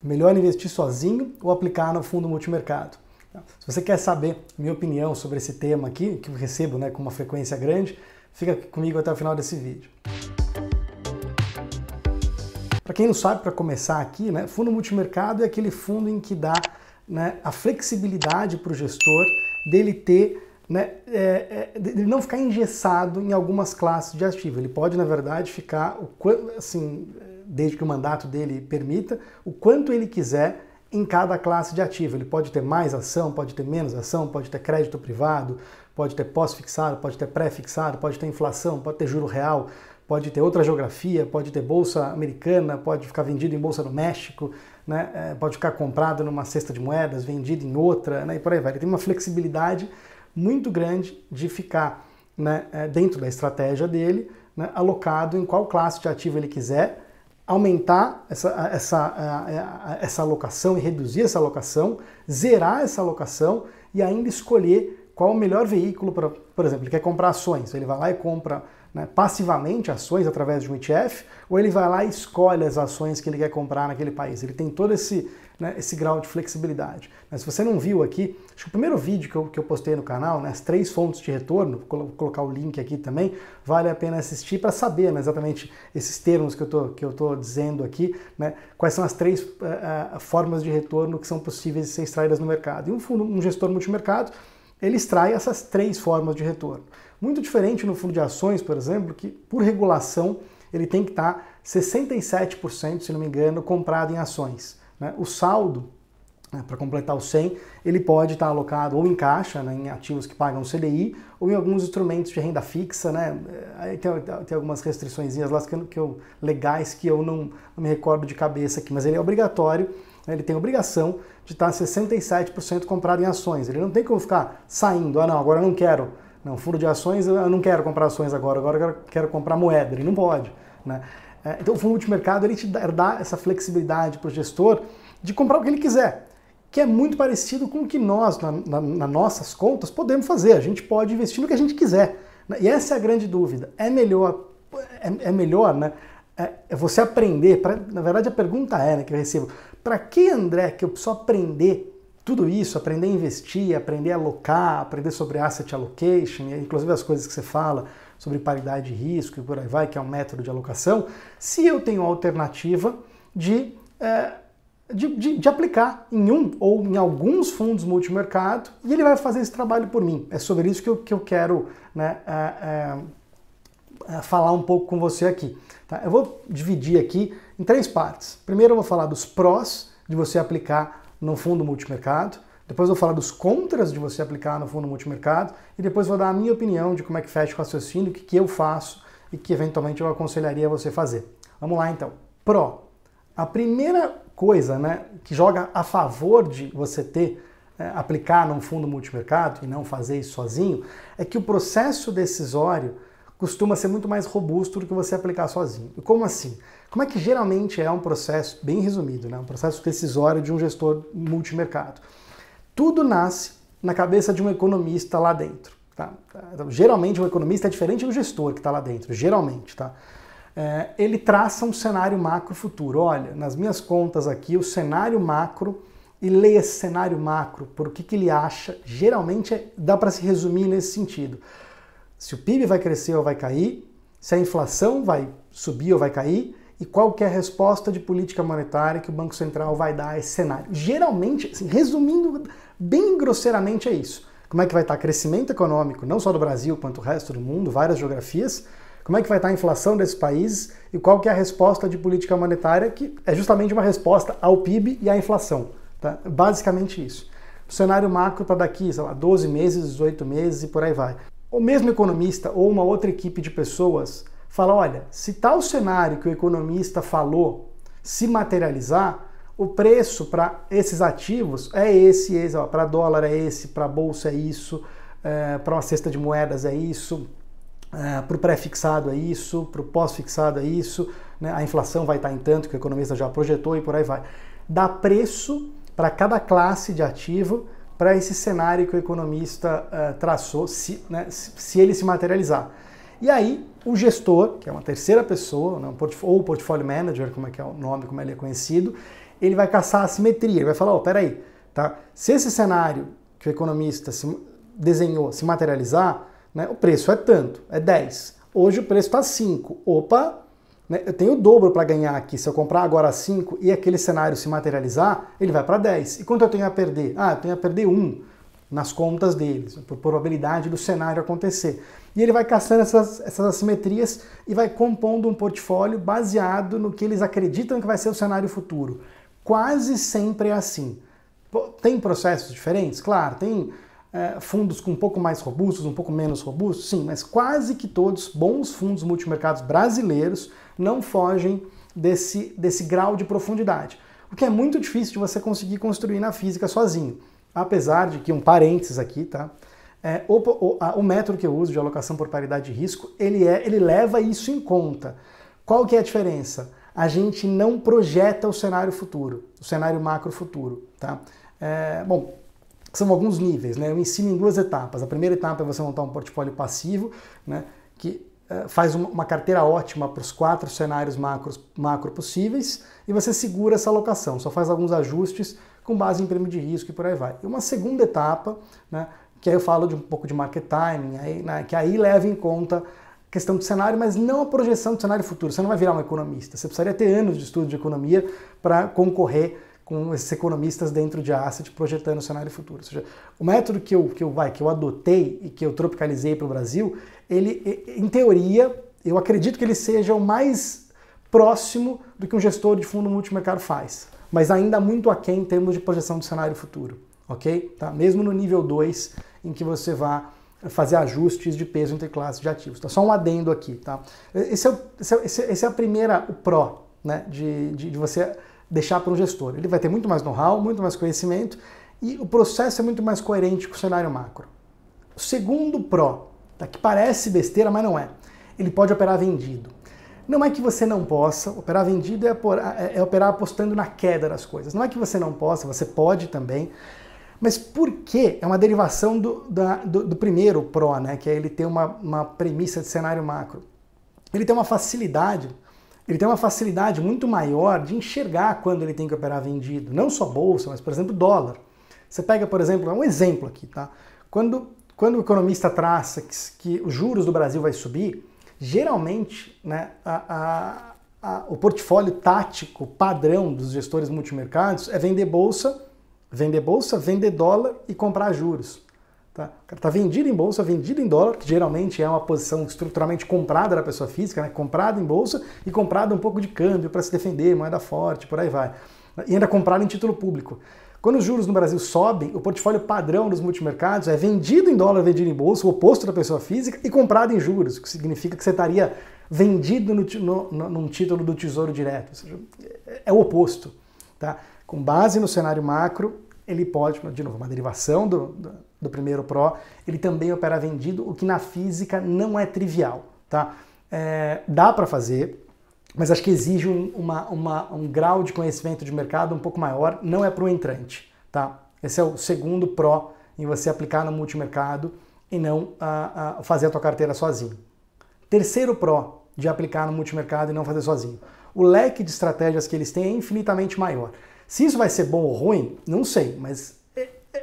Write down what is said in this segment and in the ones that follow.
Melhor investir sozinho ou aplicar no fundo multimercado? Se você quer saber minha opinião sobre esse tema aqui, que eu recebo com uma frequência grande, fica comigo até o final desse vídeo. Para quem não sabe, para começar aqui, fundo multimercado é aquele fundo em que dá a flexibilidade para o gestor dele ter, dele não ficar engessado em algumas classes de ativo. Ele pode, na verdade, ficar, assim, desde que o mandato dele permita, o quanto ele quiser em cada classe de ativo. Ele pode ter mais ação, pode ter menos ação, pode ter crédito privado, pode ter pós-fixado, pode ter pré-fixado, pode ter inflação, pode ter juro real, pode ter outra geografia, pode ter bolsa americana, pode ficar vendido em bolsa do México, pode ficar comprado numa cesta de moedas, vendido em outra, e por aí vai. Ele tem uma flexibilidade muito grande de ficar dentro da estratégia dele, alocado em qual classe de ativo ele quiser, aumentar essa alocação e reduzir essa alocação, zerar essa alocação e ainda escolher qual o melhor veículo para, por exemplo, ele quer comprar ações, ele vai lá e compra passivamente ações através de um ETF, ou ele vai lá e escolhe as ações que ele quer comprar naquele país. Ele tem todo esse grau de flexibilidade. Mas se você não viu aqui, acho que o primeiro vídeo que eu postei no canal, as 3 fontes de retorno, vou colocar o link aqui também, vale a pena assistir para saber exatamente esses termos que eu tô dizendo aqui, quais são as 3 formas de retorno que são possíveis de ser extraídas no mercado. E um gestor multimercado, ele extrai essas 3 formas de retorno. Muito diferente no fundo de ações, por exemplo, que por regulação ele tem que estar 67%, se não me engano, comprado em ações. O saldo, para completar o 100, ele pode estar alocado ou em caixa, em ativos que pagam CDI, ou em alguns instrumentos de renda fixa. Aí tem algumas restriçõezinhas lá legais que eu não me recordo de cabeça aqui, mas ele é obrigatório, ele tem obrigação de estar 67% comprado em ações. Ele não tem como ficar saindo, não, agora eu não quero. Não, fundo de ações, eu não quero comprar ações agora eu quero comprar moeda. Ele não pode. Então o fundo multimercado ele te dá essa flexibilidade para o gestor de comprar o que ele quiser, que é muito parecido com o que nós, nas nossas contas, podemos fazer. A gente pode investir no que a gente quiser. E essa é a grande dúvida. É melhor você aprender, na verdade a pergunta que eu recebo, para que, André, que eu preciso aprender tudo isso, aprender a investir, aprender a alocar, aprender sobre asset allocation, inclusive as coisas que você fala sobre paridade de risco e por aí vai, que é um método de alocação, se eu tenho a alternativa de aplicar em um ou em alguns fundos multimercado e ele vai fazer esse trabalho por mim. É sobre isso que eu quero falar um pouco com você aqui. Tá? Eu vou dividir aqui em 3 partes. Primeiro eu vou falar dos prós de você aplicar no fundo multimercado, depois eu vou falar dos contras de você aplicar no fundo multimercado e depois vou dar a minha opinião de como é que fecha o raciocínio, o que eu faço e que eventualmente eu aconselharia você fazer. Vamos lá então. Pró. A primeira coisa que joga a favor de você aplicar num fundo multimercado e não fazer isso sozinho é que o processo decisório costuma ser muito mais robusto do que você aplicar sozinho. E como assim? Como é que geralmente é um processo, bem resumido, um processo decisório de um gestor multimercado? Tudo nasce na cabeça de um economista lá dentro. Tá? Então, geralmente um economista é diferente do gestor que está lá dentro, geralmente. Tá? Ele traça um cenário macro futuro. Olha, nas minhas contas aqui, o cenário macro, e lê esse cenário macro por o que ele acha, geralmente dá para se resumir nesse sentido. Se o PIB vai crescer ou vai cair, se a inflação vai subir ou vai cair, e qual que é a resposta de política monetária que o Banco Central vai dar a esse cenário. Geralmente, assim, resumindo bem grosseiramente, é isso. Como é que vai estar crescimento econômico, não só do Brasil, quanto o resto do mundo, várias geografias, como é que vai estar a inflação desses países e qual que é a resposta de política monetária, que é justamente uma resposta ao PIB e à inflação. Tá? Basicamente isso. O cenário macro para daqui, 12 meses, 18 meses e por aí vai. O mesmo economista ou uma outra equipe de pessoas fala, olha, se tal cenário que o economista falou se materializar, o preço para esses ativos é esse, para dólar é esse, para bolsa é isso, para uma cesta de moedas é isso, para o pré-fixado é isso, para o pós-fixado é isso, a inflação vai estar em tanto que o economista já projetou e por aí vai. Dá preço para cada classe de ativo para esse cenário que o economista traçou, se ele se materializar. E aí, o gestor, que é uma terceira pessoa, ou o portfólio manager, como é que é o nome, como ele é conhecido, ele vai caçar a simetria, ele vai falar, peraí, tá? Se esse cenário que o economista desenhou se materializar, né, o preço é tanto, é 10. Hoje o preço está 5. Opa, né, eu tenho o dobro para ganhar aqui. Se eu comprar agora 5 e aquele cenário se materializar, ele vai para 10. E quanto eu tenho a perder? Eu tenho a perder 1 nas contas deles, por probabilidade do cenário acontecer. E ele vai caçando essas assimetrias e vai compondo um portfólio baseado no que eles acreditam que vai ser o cenário futuro. Quase sempre é assim. Tem processos diferentes? Claro, tem fundos com um pouco mais robustos, um pouco menos robustos, sim, mas quase que todos bons fundos multimercados brasileiros não fogem desse grau de profundidade. O que é muito difícil de você conseguir construir na física sozinho. Apesar de que, um parênteses aqui, tá? O método que eu uso de alocação por paridade de risco, ele leva isso em conta. Qual que é a diferença? A gente não projeta o cenário futuro, o cenário macro futuro, tá? Bom, são alguns níveis, né? Eu ensino em 2 etapas. A primeira etapa é você montar um portfólio passivo, né? Que faz uma carteira ótima para os 4 cenários macro possíveis e você segura essa alocação, só faz alguns ajustes com base em prêmio de risco e por aí vai. E uma segunda etapa, né, que aí eu falo de um pouco de market timing, que aí leva em conta a questão do cenário, mas não a projeção do cenário futuro. Você não vai virar um economista, você precisaria ter anos de estudo de economia para concorrer com esses economistas dentro de asset projetando o cenário futuro. Ou seja, o método que eu adotei e que eu tropicalizei para o Brasil, ele, em teoria, eu acredito que ele seja o mais próximo do que um gestor de fundo multimercado faz, mas ainda muito aquém em termos de projeção do cenário futuro, ok? Tá? Mesmo no nível 2, em que você fazer ajustes de peso entre classes de ativos. Tá? Só um adendo aqui, tá? Esse é o pró, né, de você deixar para um gestor. Ele vai ter muito mais know-how, muito mais conhecimento e o processo é muito mais coerente com o cenário macro. O segundo pró, tá, que parece besteira, mas não é. Ele pode operar vendido. Não é que você não possa, operar vendido é operar apostando na queda das coisas. Não é que você não possa, você pode também, mas por que? É uma derivação do primeiro pró, né, que é ele ter uma premissa de cenário macro. Ele tem uma facilidade muito maior de enxergar quando ele tem que operar vendido. Não só bolsa, mas, por exemplo, dólar. Você pega, por exemplo, um exemplo aqui, tá? Quando o economista traça que os juros do Brasil vai subir, geralmente, né, o portfólio tático padrão dos gestores multimercados é vender bolsa, vender dólar e comprar juros. Tá? O cara está vendido em bolsa, vendido em dólar, que geralmente é uma posição estruturalmente comprada da pessoa física, né? Comprada em bolsa e comprada um pouco de câmbio para se defender, moeda forte, por aí vai. E ainda comprada em título público. Quando os juros no Brasil sobem, o portfólio padrão dos multimercados é vendido em dólar, vendido em bolsa, o oposto da pessoa física, e comprado em juros, o que significa que você estaria vendido num título do Tesouro Direto. Ou seja, é o oposto. Tá? Com base no cenário macro, ele pode, de novo, uma derivação do primeiro pró, ele também opera vendido, o que na física não é trivial. Tá? Dá para fazer, mas acho que exige um grau de conhecimento de mercado um pouco maior, não é para o entrante. Tá? Esse é o segundo pró em você aplicar no multimercado e não fazer a tua carteira sozinho. Terceiro pró de aplicar no multimercado e não fazer sozinho. O leque de estratégias que eles têm é infinitamente maior. Se isso vai ser bom ou ruim, não sei, mas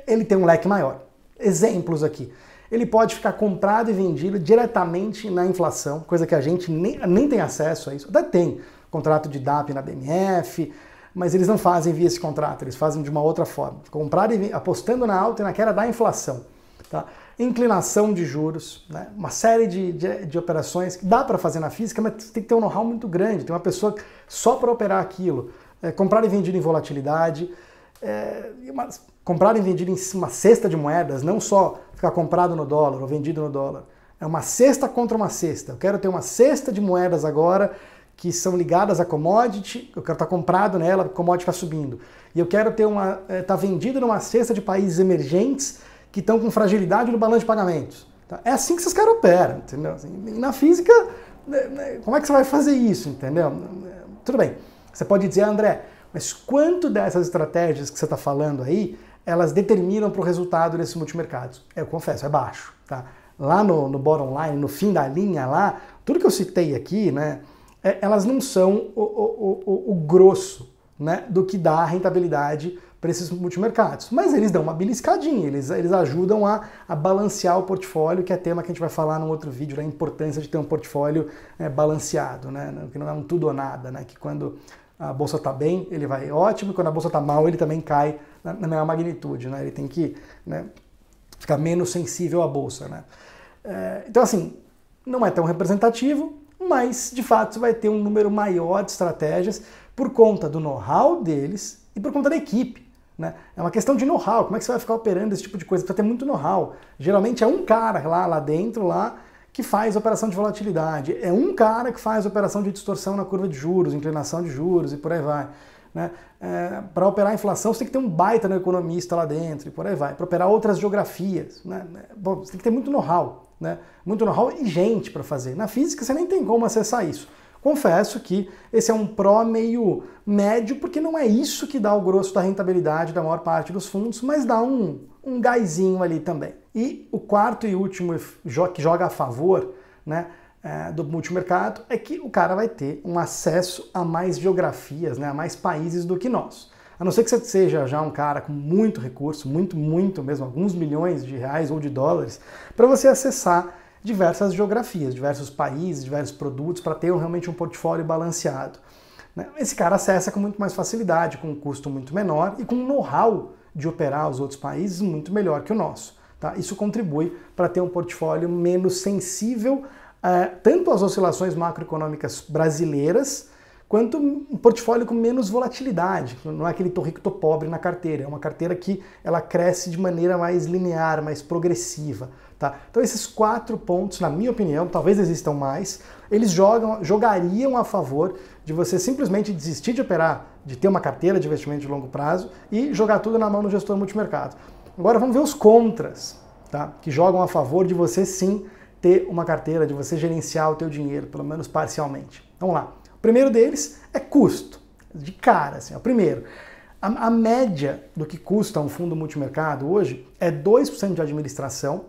ele tem um leque maior. Exemplos aqui. Ele pode ficar comprado e vendido diretamente na inflação, coisa que a gente nem tem acesso a isso. Até tem contrato de DAP na BMF, mas eles não fazem via esse contrato, eles fazem de uma outra forma. Comprar e apostando na alta e na queda da inflação. Tá? Inclinação de juros, né? Uma série de operações que dá para fazer na física, mas tem que ter um know-how muito grande, tem uma pessoa só para operar aquilo. Comprar e vendido em volatilidade, comprar e vendido em uma cesta de moedas, não só ficar comprado no dólar ou vendido no dólar. É uma cesta contra uma cesta. Eu quero ter uma cesta de moedas agora que são ligadas a commodity, eu quero estar comprado nela, a commodity está subindo. E eu quero ter tá vendido numa cesta de países emergentes que estão com fragilidade no balanço de pagamentos. Tá? É assim que esses caras operam, entendeu? Assim, e na física, como é que você vai fazer isso, entendeu? Tudo bem. Você pode dizer, André, mas quanto dessas estratégias que você está falando aí, elas determinam para o resultado desses multimercados? Eu confesso, é baixo. Tá? Lá no bottom line, no fim da linha lá, tudo que eu citei aqui, né, elas não são o grosso né, do que dá rentabilidade para esses multimercados. Mas eles dão uma beliscadinha, eles ajudam a balancear o portfólio, que é tema que a gente vai falar num outro vídeo, da importância de ter um portfólio balanceado, né, que não é um tudo ou nada, né, que quando a bolsa está bem, ele vai ótimo, e quando a bolsa está mal, ele também cai na mesma magnitude, né, ele tem que, né, ficar menos sensível à bolsa, né. Então assim, não é tão representativo, mas de fato você vai ter um número maior de estratégias por conta do know-how deles e por conta da equipe. Né? É uma questão de know-how, como é que você vai ficar operando esse tipo de coisa? Precisa ter muito know-how. Geralmente é um cara lá dentro que faz operação de volatilidade, é um cara que faz operação de distorção na curva de juros, inclinação de juros e por aí vai. Né? Para operar a inflação você tem que ter um baita no economista lá dentro e por aí vai. Para operar outras geografias, né? Bom, você tem que ter muito know-how. Né? Muito know-how e gente para fazer. Na física você nem tem como acessar isso. Confesso que esse é um pró meio médio, porque não é isso que dá o grosso da rentabilidade da maior parte dos fundos, mas dá um gásinho ali também. E o quarto e último que joga a favor, né, do multimercado é que o cara vai ter um acesso a mais geografias, né, a mais países do que nós. A não ser que você seja já um cara com muito recurso, muito mesmo, alguns milhões de reais ou de dólares, para você acessar diversas geografias, diversos países, diversos produtos, para ter realmente um portfólio balanceado. Esse cara acessa com muito mais facilidade, com um custo muito menor e com um know-how de operar os outros países muito melhor que o nosso. Tá? Isso contribui para ter um portfólio menos sensível tanto às oscilações macroeconômicas brasileiras, quanto um portfólio com menos volatilidade. Não é aquele tô rico, tô pobre na carteira. É uma carteira que ela cresce de maneira mais linear, mais progressiva. Tá? Então esses 4 pontos, na minha opinião, talvez existam mais, eles jogariam a favor de você simplesmente desistir de operar, de ter uma carteira de investimento de longo prazo e jogar tudo na mão do gestor multimercado. Agora vamos ver os contras, tá? Que jogam a favor de você sim ter uma carteira, de você gerenciar o teu dinheiro, pelo menos parcialmente. Vamos lá. O primeiro deles é custo, de cara. Assim, primeiro, a média do que custa um fundo multimercado hoje é 2% de administração,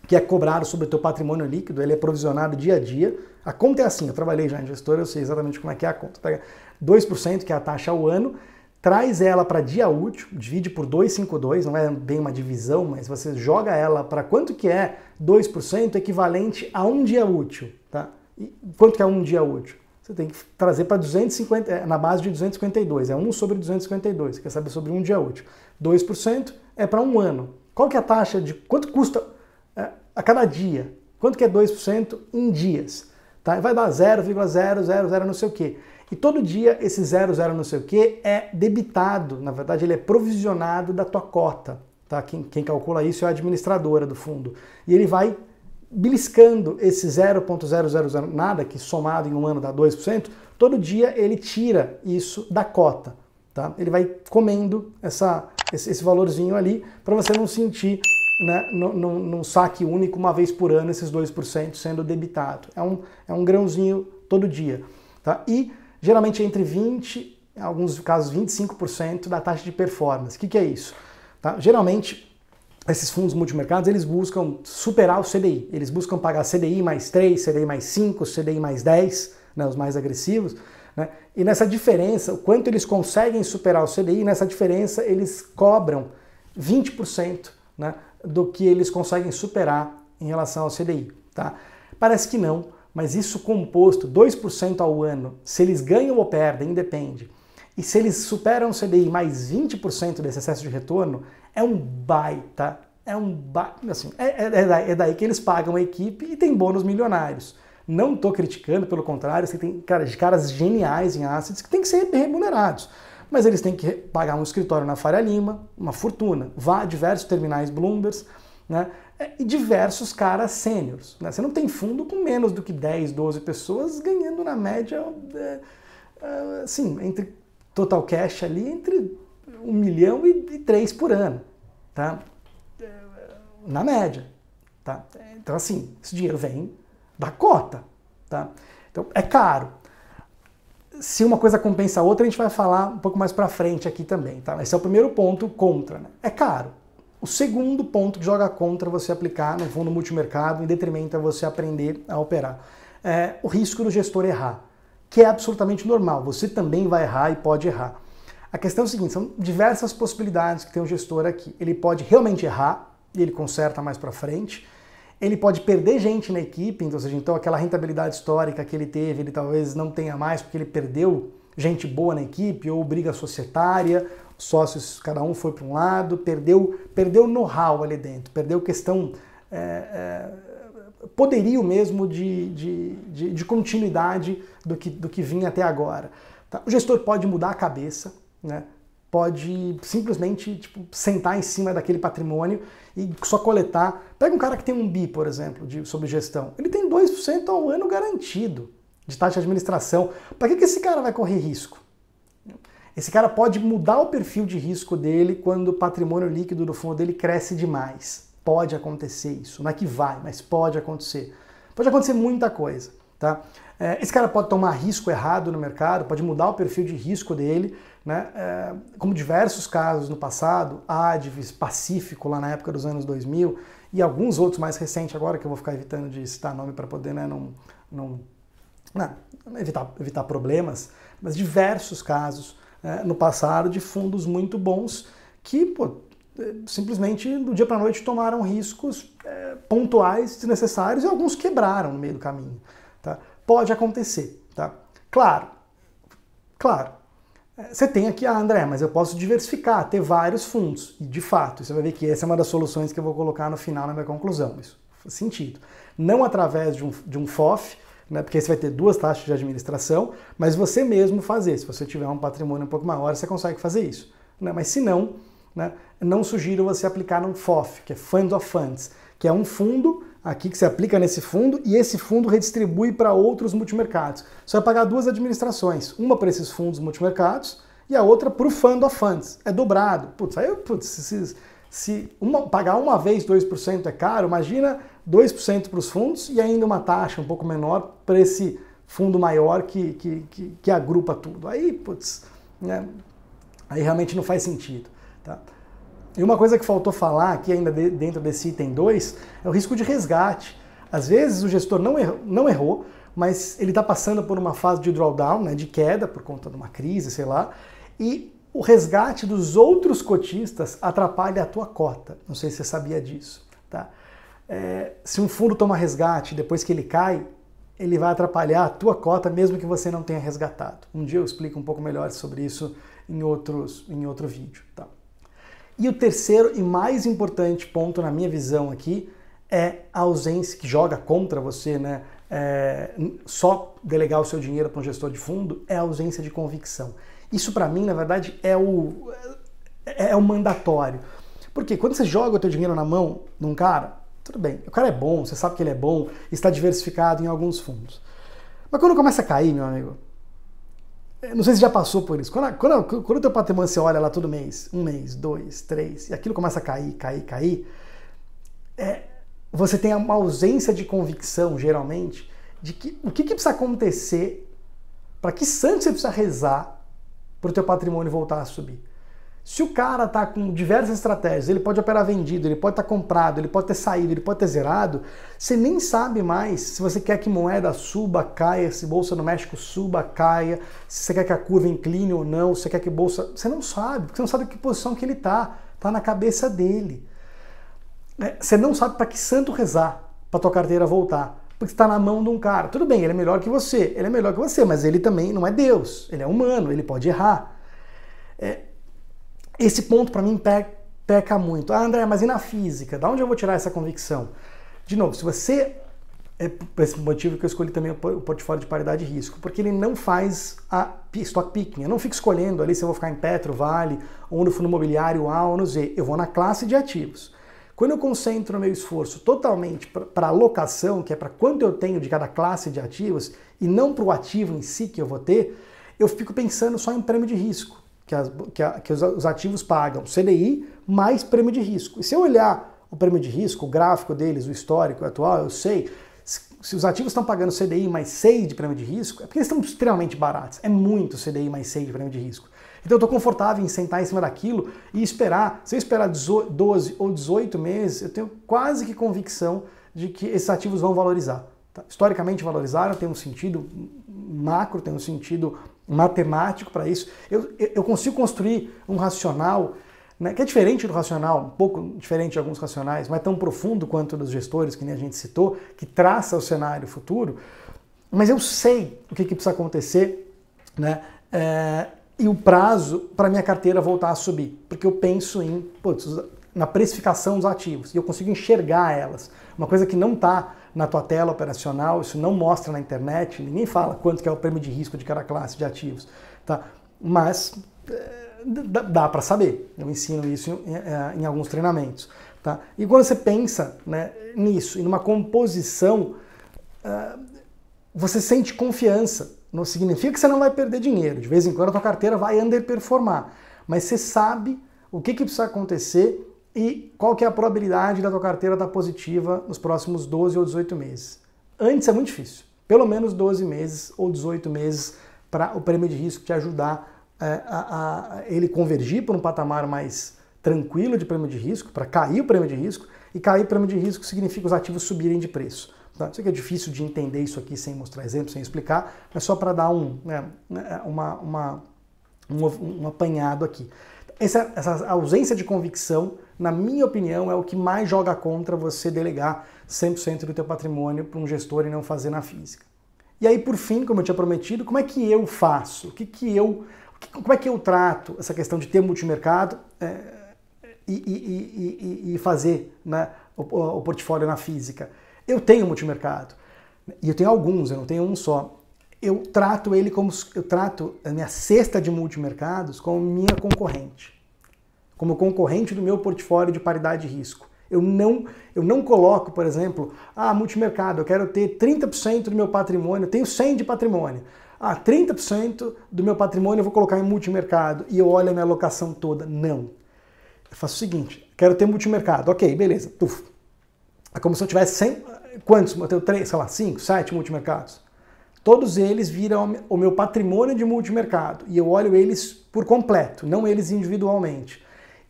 que é cobrado sobre o teu patrimônio líquido, ele é provisionado dia a dia. A conta é assim, eu trabalhei já em gestora, eu sei exatamente como é que é a conta. Pega 2%, que é a taxa ao ano, traz ela para dia útil, divide por 252, não é bem uma divisão, mas você joga ela para quanto que é 2% equivalente a um dia útil. Tá? E quanto que é um dia útil? Você tem que trazer para 250, na base de 252, é 1 sobre 252, você quer saber sobre um dia útil. 2% é para um ano. Qual que é a taxa de quanto custa a cada dia? Quanto que é 2% em dias? Tá? Vai dar 0,000 não sei o quê. E todo dia esse 00 não sei o quê é debitado, na verdade ele é provisionado da tua cota. Tá? Quem calcula isso é a administradora do fundo. E ele vai beliscando esse 0,000 nada, que somado em um ano dá 2%, todo dia ele tira isso da cota. Tá? Ele vai comendo esse valorzinho ali para você não sentir, né, num saque único uma vez por ano esses 2% sendo debitado. É um grãozinho todo dia. Tá? E geralmente entre 20%, em alguns casos 25% da taxa de performance. O que é isso? Tá? Geralmente esses fundos multimercados, eles buscam superar o CDI. Eles buscam pagar CDI mais 3, CDI mais 5, CDI mais 10, né, os mais agressivos. Né? E nessa diferença, o quanto eles conseguem superar o CDI, nessa diferença eles cobram 20%, né, do que eles conseguem superar em relação ao CDI. Tá? Parece que não, mas isso composto, 2% ao ano, se eles ganham ou perdem, independe. E se eles superam o CDI mais 20% desse excesso de retorno, é um baita, assim, é daí que eles pagam a equipe e tem bônus milionários. Não estou criticando, pelo contrário, você tem caras geniais em assets que têm que ser remunerados. Mas eles têm que pagar um escritório na Faria Lima, uma fortuna, vá a diversos terminais Bloomberg, né, e diversos caras sêniores. Né? Você não tem fundo com menos do que 10, 12 pessoas ganhando na média, assim, entre total cash ali, entre 1 milhão e 3 por ano, tá? Na média, tá? Então assim, esse dinheiro vem da cota, tá? Então é caro. Se uma coisa compensa a outra, a gente vai falar um pouco mais pra frente aqui também, tá? Esse é o primeiro ponto contra, né? É caro. O segundo ponto que joga contra você aplicar no fundo multimercado, em detrimento a você aprender a operar, é o risco do gestor errar, que é absolutamente normal. Você também vai errar e pode errar. A questão é o seguinte, são diversas possibilidades que tem um gestor aqui. Ele pode realmente errar, e ele conserta mais para frente. Ele pode perder gente na equipe, então, ou seja, então aquela rentabilidade histórica que ele teve, ele talvez não tenha mais porque ele perdeu gente boa na equipe, ou briga societária, sócios, cada um foi para um lado, perdeu know-how ali dentro, perdeu questão, poderio mesmo de continuidade do que vinha até agora. Tá? O gestor pode mudar a cabeça, né? Pode simplesmente sentar em cima daquele patrimônio e só coletar. Pega um cara que tem um BI, por exemplo, sobre gestão. Ele tem 2% ao ano garantido de taxa de administração. Para que esse cara vai correr risco? Esse cara pode mudar o perfil de risco dele quando o patrimônio líquido do fundo dele cresce demais. Pode acontecer isso. Não é que vai, mas pode acontecer. Pode acontecer muita coisa. Tá? Esse cara pode tomar risco errado no mercado, pode mudar o perfil de risco dele, né? Como diversos casos no passado, Advis, Pacífico lá na época dos anos 2000 e alguns outros mais recentes agora, que eu vou ficar evitando de citar nome para poder, né, evitar problemas, mas diversos casos no passado de fundos muito bons que simplesmente do dia para a noite tomaram riscos pontuais, desnecessários, e alguns quebraram no meio do caminho. Tá? Pode acontecer. Tá? Claro, você tem aqui, André, mas eu posso diversificar, ter vários fundos. E de fato, você vai ver que essa é uma das soluções que eu vou colocar no final na minha conclusão. Isso faz sentido. Não através de um FOF, né, porque aí você vai ter duas taxas de administração, mas você mesmo fazer. Se você tiver um patrimônio um pouco maior, você consegue fazer isso. Né? Mas se não, né, não sugiro você aplicar num FOF, que é Fund of Funds, que é um fundo aqui que você aplica nesse fundo e esse fundo redistribui para outros multimercados. Você vai pagar duas administrações, uma para esses fundos multimercados e a outra para o Fund of Funds. É dobrado. Se pagar uma vez 2% é caro, imagina 2% para os fundos e ainda uma taxa um pouco menor para esse fundo maior que agrupa tudo. Aí, né, aí realmente não faz sentido. Tá? E uma coisa que faltou falar aqui ainda dentro desse item 2 é o risco de resgate. Às vezes o gestor não errou, mas ele está passando por uma fase de drawdown, né, de queda por conta de uma crise, sei lá, e o resgate dos outros cotistas atrapalha a tua cota. Não sei se você sabia disso. Tá? Se um fundo toma resgate depois que ele cai, ele vai atrapalhar a tua cota mesmo que você não tenha resgatado. Um dia eu explico um pouco melhor sobre isso em outro vídeo. Tá? E o terceiro e mais importante ponto na minha visão aqui é a ausência, que joga contra você, né? Só delegar o seu dinheiro para um gestor de fundo, é a ausência de convicção. Isso para mim, na verdade, é o mandatório. Porque quando você joga o teu dinheiro na mão de um cara, tudo bem, o cara é bom, você sabe que ele é bom, está diversificado em alguns fundos. Mas quando começa a cair, meu amigo, não sei se já passou por isso. Quando o teu patrimônio você olha lá todo mês, 1 mês, 2, 3, e aquilo começa a cair, você tem uma ausência de convicção, geralmente, de que o que precisa acontecer, para que santo você precisa rezar para o teu patrimônio voltar a subir. Se o cara está com diversas estratégias, ele pode operar vendido, ele pode estar comprado, ele pode ter saído, ele pode ter zerado, você nem sabe mais se você quer que moeda suba, caia, se bolsa no México suba, caia, se você quer que a curva incline ou não, se você quer que bolsa... Você não sabe, porque você não sabe que posição que ele está na cabeça dele. Você não sabe para que santo rezar para tua carteira voltar, porque está na mão de um cara. Tudo bem, ele é melhor que você, mas ele também não é Deus, ele é humano, ele pode errar. Esse ponto para mim peca muito. Ah, André, mas e na física? Da onde eu vou tirar essa convicção? De novo, se você... É por esse motivo que eu escolhi também o portfólio de paridade de risco, porque ele não faz a stock picking. Eu não fico escolhendo ali se eu vou ficar em Petro, Vale, ou no fundo imobiliário A ou no Z. Eu vou na classe de ativos. Quando eu concentro o meu esforço totalmente para a alocação, que é para quanto eu tenho de cada classe de ativos, e não para o ativo em si que eu vou ter, eu fico pensando só em prêmio de risco. Que os ativos pagam CDI mais prêmio de risco. E se eu olhar o prêmio de risco, o gráfico deles, o histórico, o atual, eu sei, se os ativos estão pagando CDI mais 6 de prêmio de risco, é porque eles estão extremamente baratos. É muito CDI mais 6 de prêmio de risco. Então eu estou confortável em sentar em cima daquilo e esperar. Se eu esperar 12 ou 18 meses, eu tenho quase que convicção de que esses ativos vão valorizar. Tá? Historicamente valorizaram, tem um sentido macro, tem um sentido matemático para isso. Eu consigo construir um racional, né, que é diferente do racional, um pouco diferente de alguns racionais, mas tão profundo quanto dos gestores, que nem a gente citou, que traça o cenário futuro, mas eu sei o que precisa acontecer, né, e o prazo para minha carteira voltar a subir, porque eu penso na precificação dos ativos, e eu consigo enxergar elas. Uma coisa que não está na tua tela operacional, isso não mostra na internet, ninguém fala quanto que é o prêmio de risco de cada classe de ativos, tá? Mas dá para saber, eu ensino isso em alguns treinamentos. Tá? E quando você pensa, né, nisso, em uma composição, você sente confiança. Não significa que você não vai perder dinheiro, de vez em quando a tua carteira vai underperformar, mas você sabe o que precisa acontecer e qual que é a probabilidade da tua carteira estar positiva nos próximos 12 ou 18 meses. Antes é muito difícil, pelo menos 12 meses ou 18 meses para o prêmio de risco te ajudar a ele convergir para um patamar mais tranquilo de prêmio de risco, para cair o prêmio de risco, e cair o prêmio de risco significa os ativos subirem de preço. Tá? Sei que é difícil de entender isso aqui sem mostrar exemplos, sem explicar, mas só para dar um apanhado aqui. Essa ausência de convicção, na minha opinião, é o que mais joga contra você delegar 100% do teu patrimônio para um gestor e não fazer na física. E aí, por fim, como eu tinha prometido, como é que eu faço? Como é que eu trato essa questão de ter multimercado e fazer, né, o portfólio na física? Eu tenho multimercado, e eu tenho alguns, eu não tenho um só. Eu trato a minha cesta de multimercados como minha concorrente, como concorrente do meu portfólio de paridade de risco. Eu não coloco, por exemplo, multimercado, eu quero ter 30% do meu patrimônio, eu tenho 100 de patrimônio. 30% do meu patrimônio eu vou colocar em multimercado e eu olho a minha alocação toda. Não. Eu faço o seguinte, quero ter multimercado. Ok, beleza. Puf. É como se eu tivesse 100... Quantos? Eu tenho 3, sei lá, 5, 7 multimercados. Todos eles viram o meu patrimônio de multimercado e eu olho eles por completo, não eles individualmente.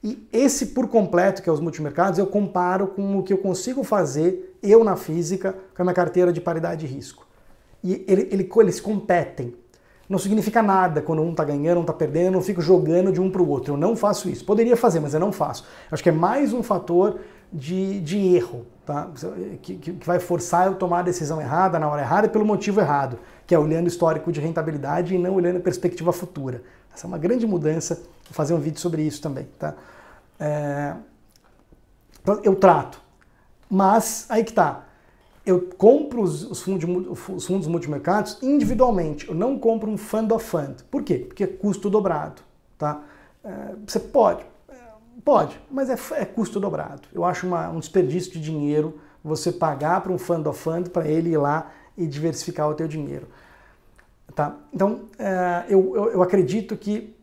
E esse por completo, que é os multimercados, eu comparo com o que eu consigo fazer, eu na física, com a minha carteira de paridade de risco. E eles competem. Não significa nada quando um está ganhando, um está perdendo, eu não fico jogando de um para o outro. Eu não faço isso. Poderia fazer, mas eu não faço. Acho que é mais um fator de erro, tá? Que vai forçar eu tomar a decisão errada, na hora errada e pelo motivo errado, que é olhando histórico de rentabilidade e não olhando perspectiva futura. Essa é uma grande mudança, vou fazer um vídeo sobre isso também. Tá? Eu trato, mas aí que tá. Eu compro os fundos multimercados individualmente, eu não compro um fund of fund. Por quê? Porque é custo dobrado. Tá? Você pode, mas é custo dobrado. Eu acho um desperdício de dinheiro você pagar para um fund of fund para ele ir lá e diversificar o teu dinheiro. Tá? Então, eu acredito que,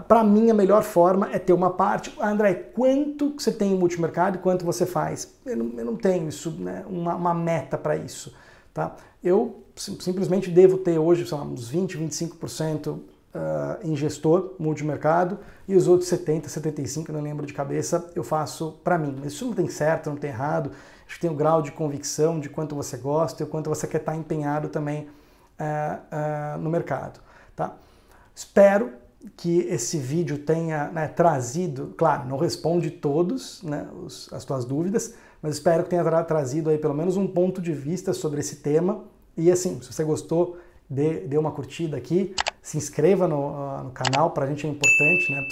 para mim, a melhor forma é ter uma parte. André, quanto você tem em multimercado e quanto você faz? Eu não tenho isso, né, uma meta para isso. Tá? Eu simplesmente devo ter hoje, sei lá, uns 20, 25% em gestor multimercado e os outros 70, 75%, não lembro de cabeça, eu faço para mim. Mas isso não tem certo, não tem errado. Acho que tem o grau de convicção de quanto você gosta e o quanto você quer estar empenhado também no mercado. Tá? Espero que esse vídeo tenha, né, trazido, claro, não responde todos, né, as tuas dúvidas, mas espero que tenha trazido aí pelo menos um ponto de vista sobre esse tema. E assim, se você gostou, dê uma curtida aqui, se inscreva no canal, para a gente é importante, né,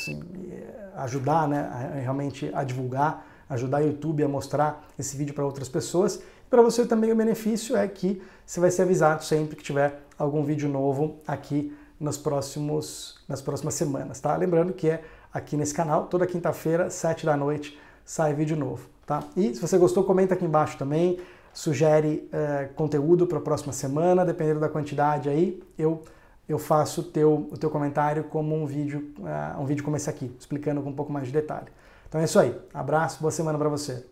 ajudar, né, realmente a divulgar, ajudar o YouTube a mostrar esse vídeo para outras pessoas. Para você também o benefício é que você vai ser avisado sempre que tiver algum vídeo novo aqui nas próximas semanas, tá? Lembrando que é aqui nesse canal, toda quinta-feira, 7 da noite, sai vídeo novo, tá? E se você gostou, comenta aqui embaixo também, sugere conteúdo para a próxima semana, dependendo da quantidade aí, eu faço o teu comentário como um vídeo como esse aqui, explicando com um pouco mais de detalhe. Então é isso aí, abraço, boa semana para você.